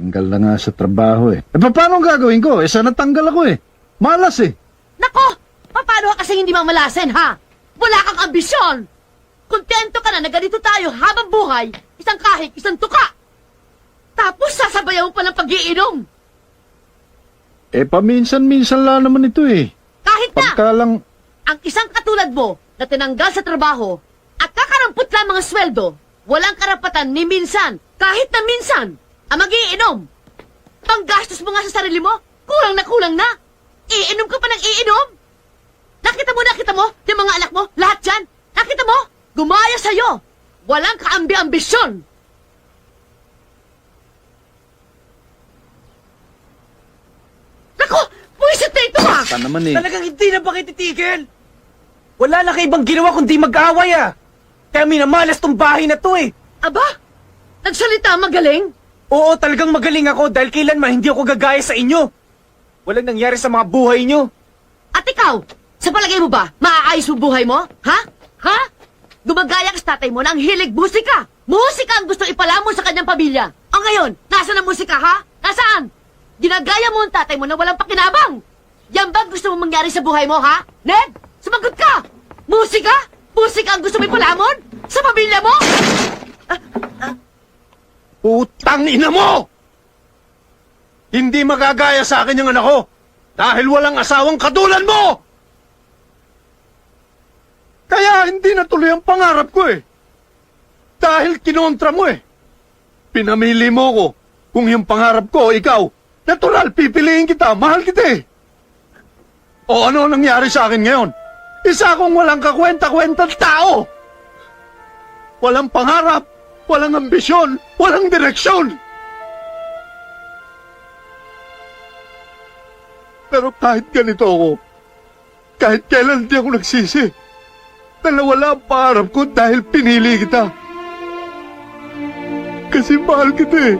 Tanggal na nga sa trabaho eh. Paano ang gagawin ko? Sana natanggal ako eh. Malas eh. Nako! Paano ka kasi hindi mamalasin, ha? Wala kang ambisyon! Kontento ka na ganito tayo habang buhay, isang kahig, isang tuka! Tapos sasabayan mo pa ng pag-iinom! Paminsan-minsan lang naman ito eh. Kahit na! Pagka lang... Ang isang katulad mo na tinanggal sa trabaho at kakarampot lang mga sweldo, walang karapatan ni minsan, kahit na minsan, ang mag-iinom. Panggastos mo nga sa sarili mo, kulang na. Iinom ka pa ng iinom. Nakita mo, yung mga anak mo, lahat dyan. Nakita mo, gumaya sa'yo. Walang kaambi-ambisyon. Naku, buwisit na ito ah! Pa naman eh. Talagang hindi na ba kayo titigil? Wala na kayo ibang ginawa kundi mag-away ah. Kaya minamalas tong bahay na to eh. Aba, nagsalita magaling. Oo, talagang magaling ako dahil kailanman hindi ako gagaya sa inyo. Walang nangyari sa mga buhay nyo. At ikaw, sa palagay mo ba, maaayos mo buhay mo? Ha? Ha? Gumagaya ka sa tatay mo na ang hilig musika. Musika ang gusto ipalamon sa kanyang pamilya. O ngayon, nasaan ang musika, ha? Nasaan? Ginagaya mo ang tatay mo na walang pakinabang. Yan ba gusto mong mangyari sa buhay mo, ha? Ned, sumagot ka! Musika? Musika ang gusto mo ipalamon? Sa pamilya mo? Putang ina mo! Hindi magagaya sa akin yung anak ko dahil walang asawang katulad mo! Kaya hindi natuloy ang pangarap ko eh. Dahil kinontra mo eh. Pinamili mo ko. Kung yung pangarap ko, ikaw, natural, pipiliin kita, mahal kita eh. O ano nangyari sa akin ngayon? Isa akong walang kakwenta-kwentang tao. Walang pangarap, walang ambisyon, walang direksyon. Pero kahit ganito ako, kahit kailan di ako nagsisi, na nawala ang pangarap ko dahil pinili kita. Kasi mahal kita eh.